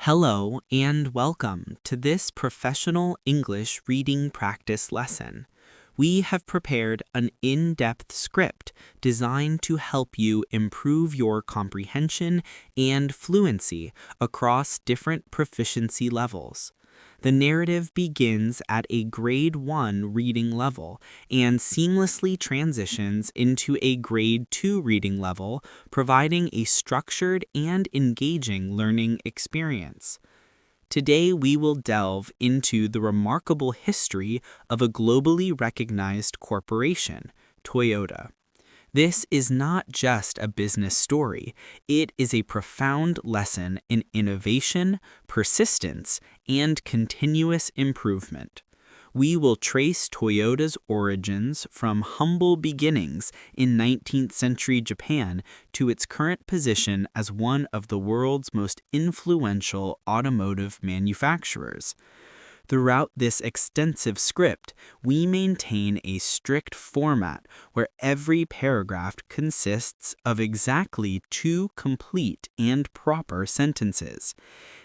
Hello and welcome to this professional English reading practice lesson. We have prepared an in-depth script designed to help you improve your comprehension and fluency across different proficiency levels. The narrative begins at a grade 1 reading level and seamlessly transitions into a grade 2 reading level, providing a structured and engaging learning experience. Today we will delve into the remarkable history of a globally recognized corporation, Toyota. This is not just a business story, it is a profound lesson in innovation, persistence, and continuous improvement. We will trace Toyota's origins from humble beginnings in 19th century Japan to its current position as one of the world's most influential automotive manufacturers. Throughout this extensive script, we maintain a strict format where every paragraph consists of exactly 2 complete and proper sentences.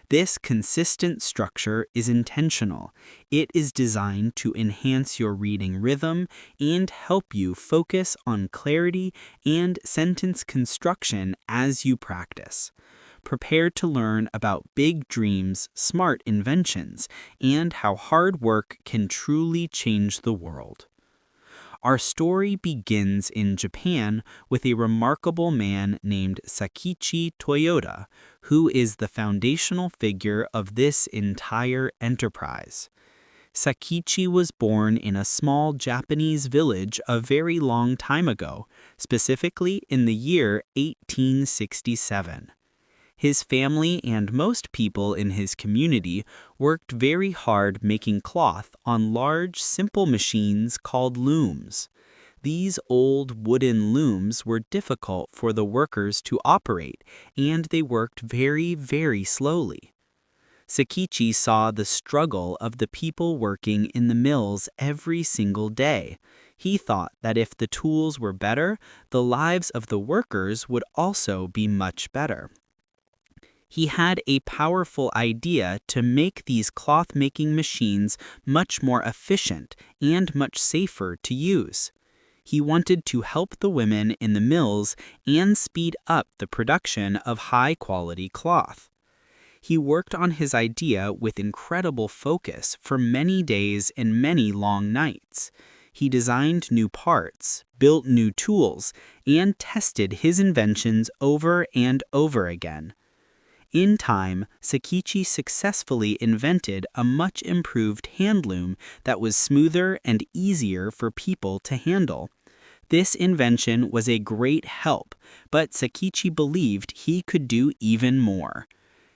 This consistent structure is intentional. It is designed to enhance your reading rhythm and help you focus on clarity and sentence construction as you practice. Prepare to learn about big dreams, smart inventions, and how hard work can truly change the world. Our story begins in Japan with a remarkable man named Sakichi Toyoda, who is the foundational figure of this entire enterprise. Sakichi was born in a small Japanese village a very long time ago, specifically in the year 1867. His family and most people in his community worked very hard making cloth on large, simple machines called looms. These old wooden looms were difficult for the workers to operate, and they worked very, very slowly. Sakichi saw the struggle of the people working in the mills every single day. He thought that if the tools were better, the lives of the workers would also be much better. He had a powerful idea to make these cloth-making machines much more efficient and much safer to use. He wanted to help the women in the mills and speed up the production of high-quality cloth. He worked on his idea with incredible focus for many days and many long nights. He designed new parts, built new tools, and tested his inventions over and over again. In time, Sakichi successfully invented a much improved hand loom that was smoother and easier for people to handle. This invention was a great help, but Sakichi believed he could do even more.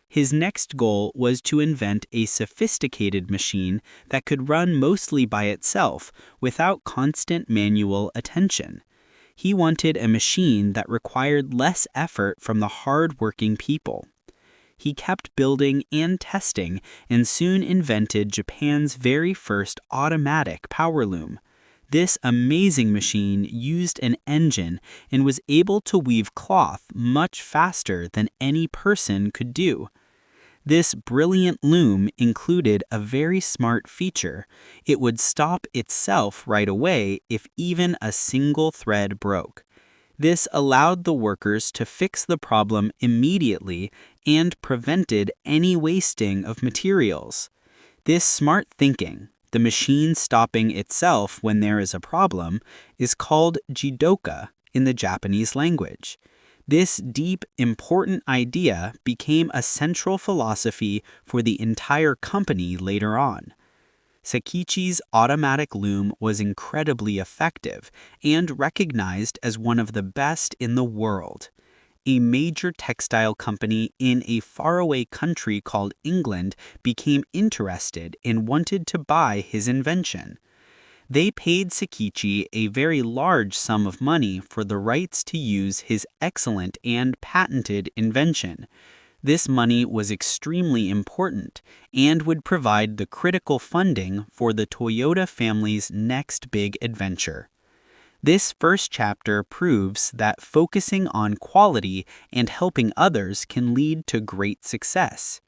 His next goal was to invent a sophisticated machine that could run mostly by itself without constant manual attention. He wanted a machine that required less effort from the hard-working people. He kept building and testing and soon invented Japan's very first automatic power loom. This amazing machine used an engine and was able to weave cloth much faster than any person could do. This brilliant loom included a very smart feature. It would stop itself right away if even a single thread broke. This allowed the workers to fix the problem immediately and prevented any wasting of materials. This smart thinking, the machine stopping itself when there is a problem, is called jidoka in the Japanese language. This deep, important idea became a central philosophy for the entire company later on. Sakichi's automatic loom was incredibly effective and recognized as one of the best in the world. A major textile company in a faraway country called England became interested and wanted to buy his invention. They paid Sakichi a very large sum of money for the rights to use his excellent and patented invention. This money was extremely important and would provide the critical funding for the Toyota family's next big adventure. This first chapter proves that focusing on quality and helping others can lead to great success.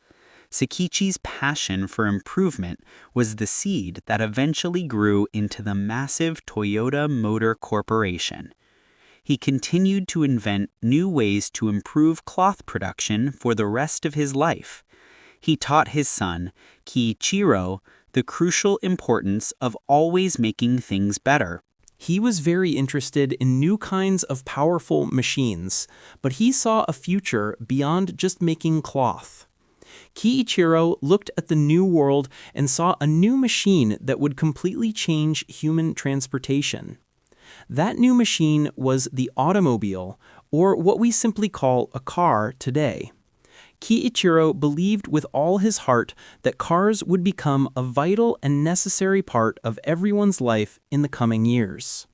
Sakichi's passion for improvement was the seed that eventually grew into the massive Toyota Motor Corporation. He continued to invent new ways to improve cloth production for the rest of his life. He taught his son, Kiichiro, the crucial importance of always making things better. He was very interested in new kinds of powerful machines, but he saw a future beyond just making cloth. Kiichiro looked at the new world and saw a new machine that would completely change human transportation. That new machine was the automobile, or what we simply call a car today. Kiichiro believed with all his heart that cars would become a vital and necessary part of everyone's life in the coming years.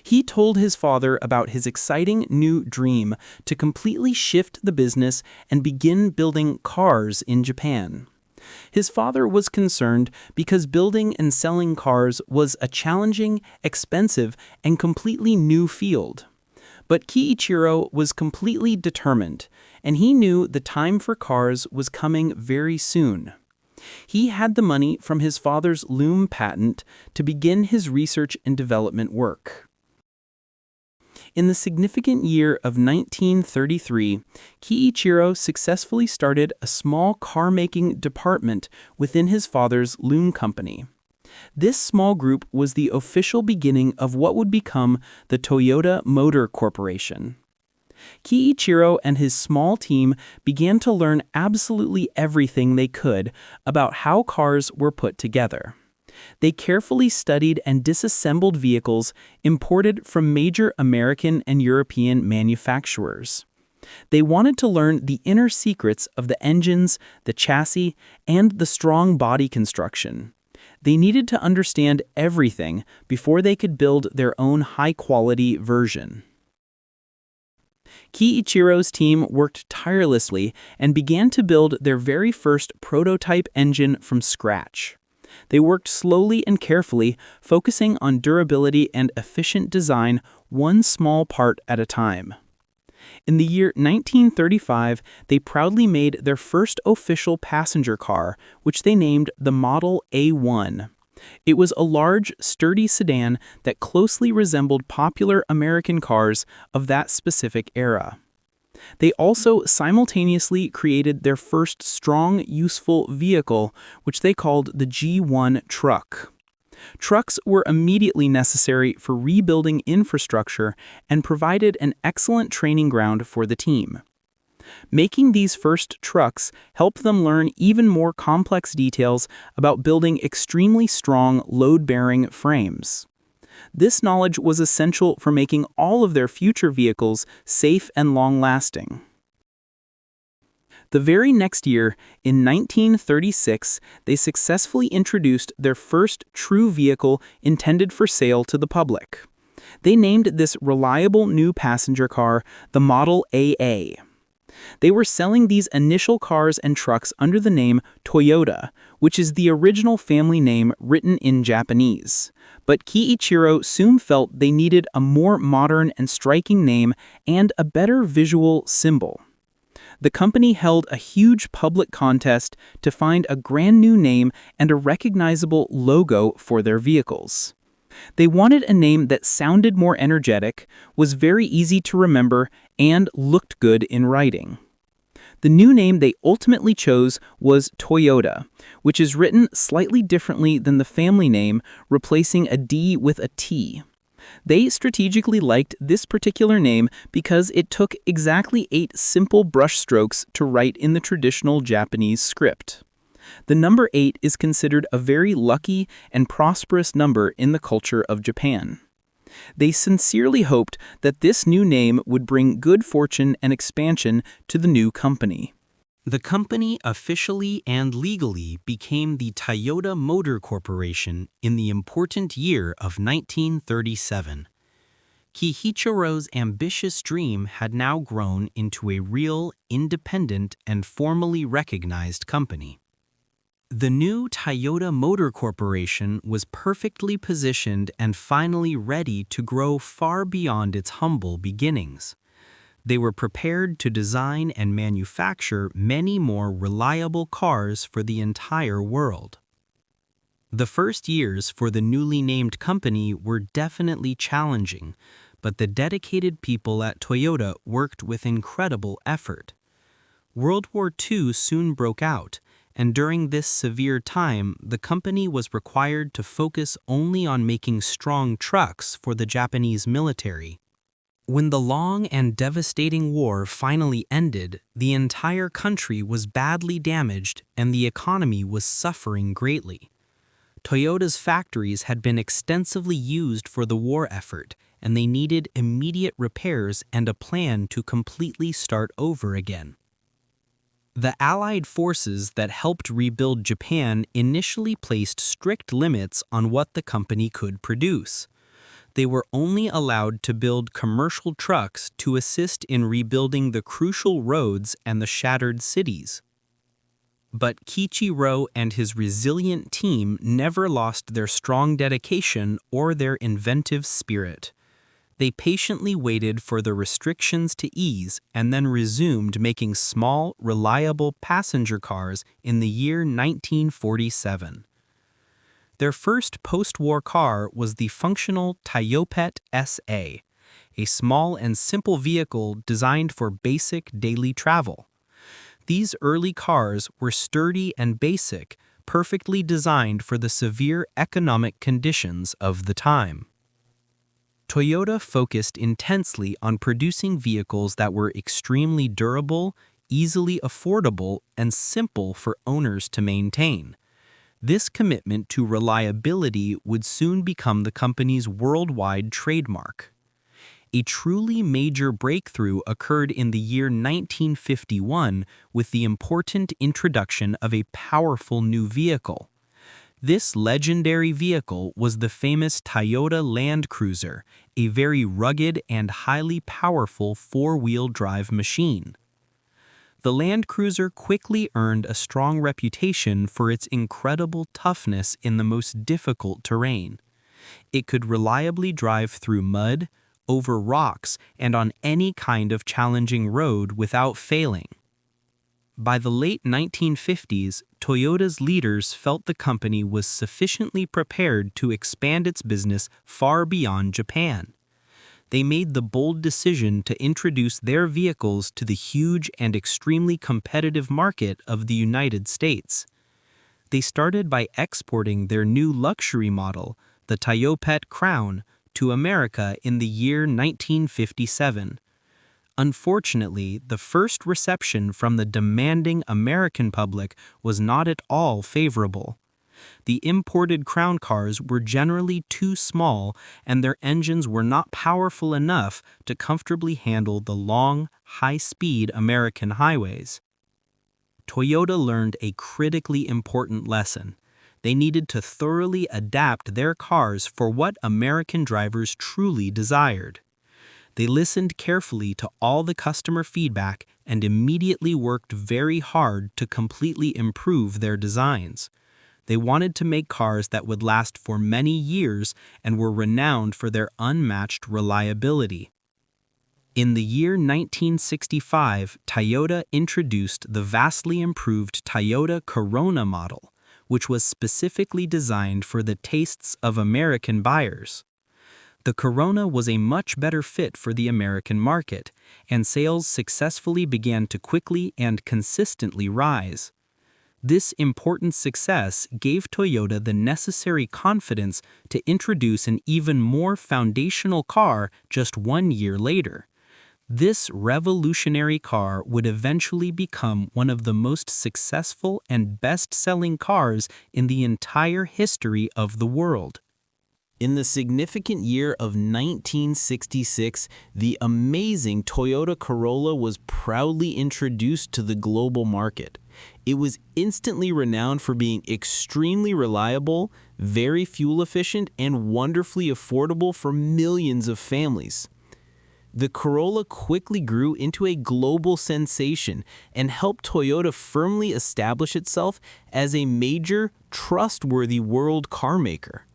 He told his father about his exciting new dream to completely shift the business and begin building cars in Japan. His father was concerned because building and selling cars was a challenging, expensive, and completely new field. But Kiichiro was completely determined, and he knew the time for cars was coming very soon. He had the money from his father's loom patent to begin his research and development work. In the significant year of 1933, Kiichiro successfully started a small car-making department within his father's loom company. This small group was the official beginning of what would become the Toyota Motor Corporation. Kiichiro and his small team began to learn absolutely everything they could about how cars were put together. They carefully studied and disassembled vehicles imported from major American and European manufacturers. They wanted to learn the inner secrets of the engines, the chassis, and the strong body construction. They needed to understand everything before they could build their own high-quality version. Kiichiro's team worked tirelessly and began to build their very first prototype engine from scratch. They worked slowly and carefully, focusing on durability and efficient design, one small part at a time. In the year 1935, they proudly made their first official passenger car, which they named the Model A1. It was a large, sturdy sedan that closely resembled popular American cars of that specific era. They also simultaneously created their first strong, useful vehicle, which they called the G1 truck. Trucks were immediately necessary for rebuilding infrastructure and provided an excellent training ground for the team. Making these first trucks helped them learn even more complex details about building extremely strong, load-bearing frames. This knowledge was essential for making all of their future vehicles safe and long-lasting. The very next year, in 1936, they successfully introduced their first true vehicle intended for sale to the public. They named this reliable new passenger car the Model AA. They were selling these initial cars and trucks under the name Toyota, which is the original family name written in Japanese. But Kiichiro soon felt they needed a more modern and striking name and a better visual symbol. The company held a huge public contest to find a brand new name and a recognizable logo for their vehicles. They wanted a name that sounded more energetic, was very easy to remember, and looked good in writing. The new name they ultimately chose was Toyota, which is written slightly differently than the family name, replacing a D with a T. They strategically liked this particular name because it took exactly 8 simple brush strokes to write in the traditional Japanese script. The number 8 is considered a very lucky and prosperous number in the culture of Japan. They sincerely hoped that this new name would bring good fortune and expansion to the new company. The company officially and legally became the Toyota Motor Corporation in the important year of 1937. Kiichiro's ambitious dream had now grown into a real, independent, and formally recognized company. The new Toyota Motor Corporation was perfectly positioned and finally ready to grow far beyond its humble beginnings. They were prepared to design and manufacture many more reliable cars for the entire world. The first years for the newly named company were definitely challenging, but the dedicated people at Toyota worked with incredible effort. World War II soon broke out, and during this severe time, the company was required to focus only on making strong trucks for the Japanese military. When the long and devastating war finally ended, the entire country was badly damaged and the economy was suffering greatly. Toyota's factories had been extensively used for the war effort, and they needed immediate repairs and a plan to completely start over again. The Allied forces that helped rebuild Japan initially placed strict limits on what the company could produce. They were only allowed to build commercial trucks to assist in rebuilding the crucial roads and the shattered cities. But Kiichiro and his resilient team never lost their strong dedication or their inventive spirit. They patiently waited for the restrictions to ease and then resumed making small, reliable passenger cars in the year 1947. Their first post-war car was the functional Toyopet SA, a small and simple vehicle designed for basic daily travel. These early cars were sturdy and basic, perfectly designed for the severe economic conditions of the time. Toyota focused intensely on producing vehicles that were extremely durable, easily affordable, and simple for owners to maintain. This commitment to reliability would soon become the company's worldwide trademark. A truly major breakthrough occurred in the year 1951 with the important introduction of a powerful new vehicle. This legendary vehicle was the famous Toyota Land Cruiser, a very rugged and highly powerful four-wheel drive machine. The Land Cruiser quickly earned a strong reputation for its incredible toughness in the most difficult terrain. It could reliably drive through mud, over rocks, and on any kind of challenging road without failing. By the late 1950s, Toyota's leaders felt the company was sufficiently prepared to expand its business far beyond Japan. They made the bold decision to introduce their vehicles to the huge and extremely competitive market of the United States. They started by exporting their new luxury model, the Toyopet Crown, to America in the year 1957. Unfortunately, the first reception from the demanding American public was not at all favorable. The imported Crown cars were generally too small, and their engines were not powerful enough to comfortably handle the long, high-speed American highways. Toyota learned a critically important lesson. They needed to thoroughly adapt their cars for what American drivers truly desired. They listened carefully to all the customer feedback and immediately worked very hard to completely improve their designs. They wanted to make cars that would last for many years and were renowned for their unmatched reliability. In the year 1965, Toyota introduced the vastly improved Toyota Corona model, which was specifically designed for the tastes of American buyers. The Corona was a much better fit for the American market, and sales successfully began to quickly and consistently rise. This important success gave Toyota the necessary confidence to introduce an even more foundational car just 1 year later. This revolutionary car would eventually become one of the most successful and best-selling cars in the entire history of the world. In the significant year of 1966, the amazing Toyota Corolla was proudly introduced to the global market. It was instantly renowned for being extremely reliable, very fuel efficient, and wonderfully affordable for millions of families. The Corolla quickly grew into a global sensation and helped Toyota firmly establish itself as a major, trustworthy world car maker.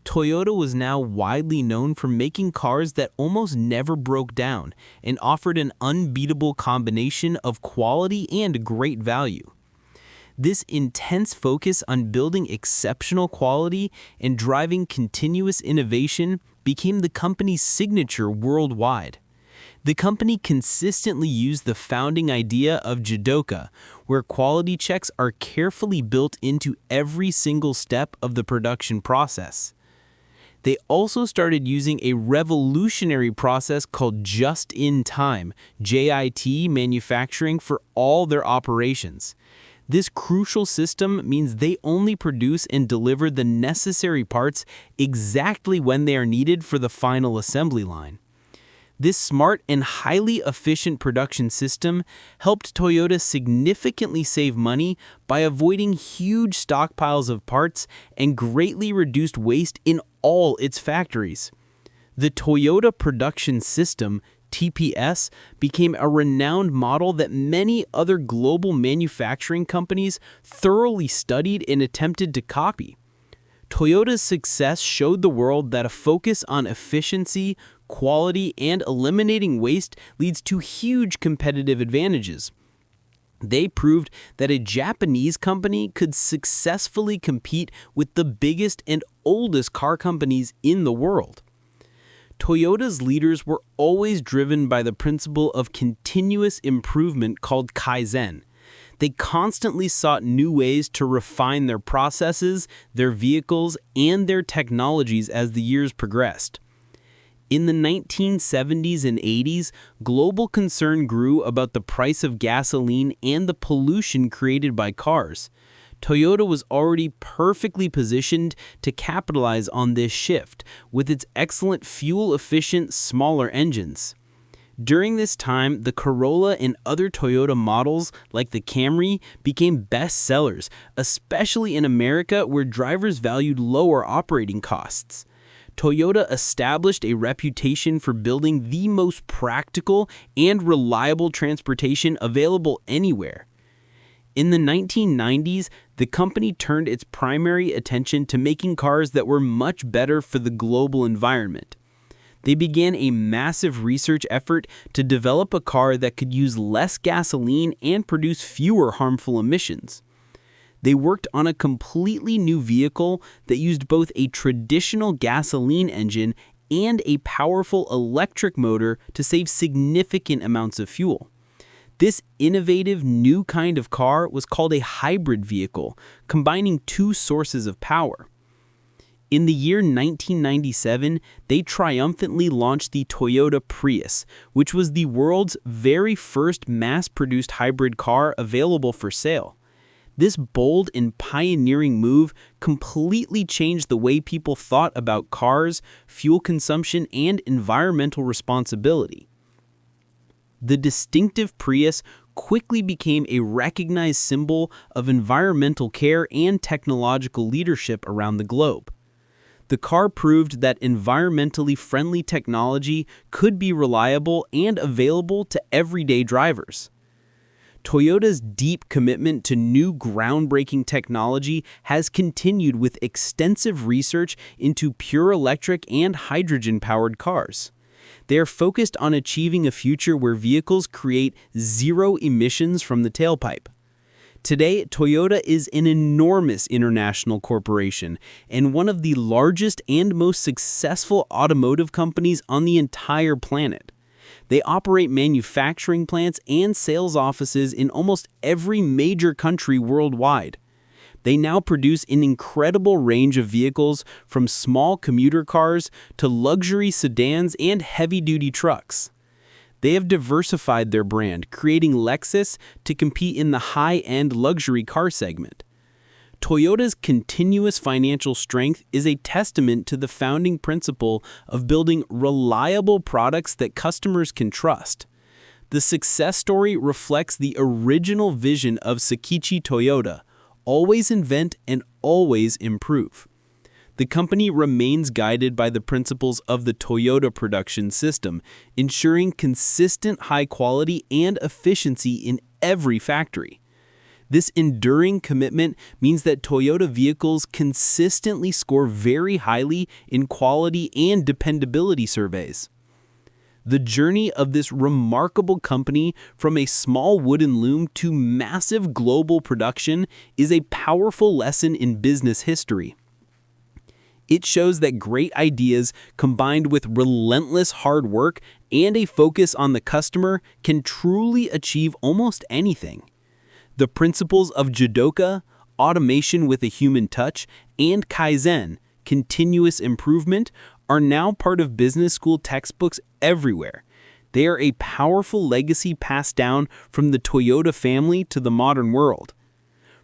Toyota was now widely known for making cars that almost never broke down and offered an unbeatable combination of quality and great value. This intense focus on building exceptional quality and driving continuous innovation became the company's signature worldwide. The company consistently used the founding idea of Jidoka, where quality checks are carefully built into every single step of the production process. They also started using a revolutionary process called just-in-time (JIT) manufacturing for all their operations. This crucial system means they only produce and deliver the necessary parts exactly when they are needed for the final assembly line. This smart and highly efficient production system helped Toyota significantly save money by avoiding huge stockpiles of parts and greatly reduced waste in all its factories. The Toyota Production System, TPS, became a renowned model that many other global manufacturing companies thoroughly studied and attempted to copy. Toyota's success showed the world that a focus on efficiency, quality, and eliminating waste leads to huge competitive advantages. They proved that a Japanese company could successfully compete with the biggest and oldest car companies in the world. Toyota's leaders were always driven by the principle of continuous improvement called Kaizen. They constantly sought new ways to refine their processes, their vehicles, and their technologies as the years progressed. In the 1970s and 80s, global concern grew about the price of gasoline and the pollution created by cars. Toyota was already perfectly positioned to capitalize on this shift with its excellent fuel-efficient, smaller engines. During this time, the Corolla and other Toyota models, like the Camry, became bestsellers, especially in America where drivers valued lower operating costs. Toyota established a reputation for building the most practical and reliable transportation available anywhere. In the 1990s, the company turned its primary attention to making cars that were much better for the global environment. They began a massive research effort to develop a car that could use less gasoline and produce fewer harmful emissions. They worked on a completely new vehicle that used both a traditional gasoline engine and a powerful electric motor to save significant amounts of fuel. This innovative new kind of car was called a hybrid vehicle, combining two sources of power. In the year 1997, they triumphantly launched the Toyota Prius, which was the world's very first mass-produced hybrid car available for sale. This bold and pioneering move completely changed the way people thought about cars, fuel consumption, and environmental responsibility. The distinctive Prius quickly became a recognized symbol of environmental care and technological leadership around the globe. The car proved that environmentally friendly technology could be reliable and available to everyday drivers. Toyota's deep commitment to new groundbreaking technology has continued with extensive research into pure electric and hydrogen-powered cars. They are focused on achieving a future where vehicles create zero emissions from the tailpipe. Today, Toyota is an enormous international corporation and one of the largest and most successful automotive companies on the entire planet. They operate manufacturing plants and sales offices in almost every major country worldwide. They now produce an incredible range of vehicles from small commuter cars to luxury sedans and heavy-duty trucks. They have diversified their brand, creating Lexus to compete in the high-end luxury car segment. Toyota's continuous financial strength is a testament to the founding principle of building reliable products that customers can trust. The success story reflects the original vision of Sakichi Toyota: always invent and always improve. The company remains guided by the principles of the Toyota Production System, ensuring consistent high quality and efficiency in every factory. This enduring commitment means that Toyota vehicles consistently score very highly in quality and dependability surveys. The journey of this remarkable company from a small wooden loom to massive global production is a powerful lesson in business history. It shows that great ideas combined with relentless hard work and a focus on the customer can truly achieve almost anything. The principles of Jidoka, automation with a human touch, and Kaizen, continuous improvement, are now part of business school textbooks everywhere. They are a powerful legacy passed down from the Toyota family to the modern world.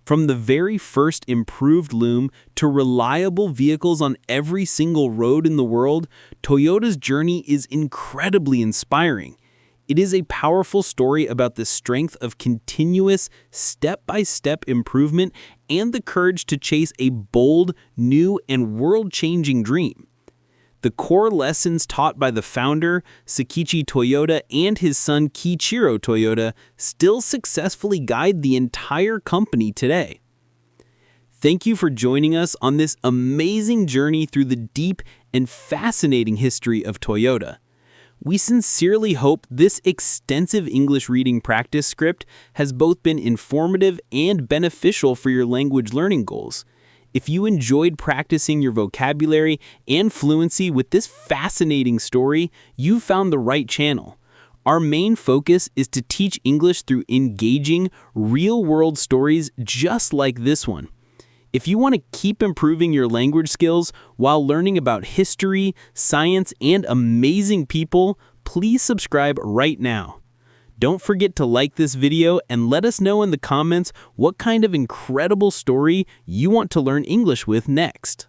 From the very first improved loom to reliable vehicles on every single road in the world, Toyota's journey is incredibly inspiring. It is a powerful story about the strength of continuous, step-by-step improvement and the courage to chase a bold, new, and world-changing dream. The core lessons taught by the founder, Sakichi Toyoda, and his son Kiichiro Toyoda still successfully guide the entire company today. Thank you for joining us on this amazing journey through the deep and fascinating history of Toyota. We sincerely hope this extensive English reading practice script has both been informative and beneficial for your language learning goals. If you enjoyed practicing your vocabulary and fluency with this fascinating story, you found the right channel. Our main focus is to teach English through engaging, real-world stories just like this one. If you want to keep improving your language skills while learning about history, science, and amazing people, please subscribe right now. Don't forget to like this video and let us know in the comments what kind of incredible story you want to learn English with next.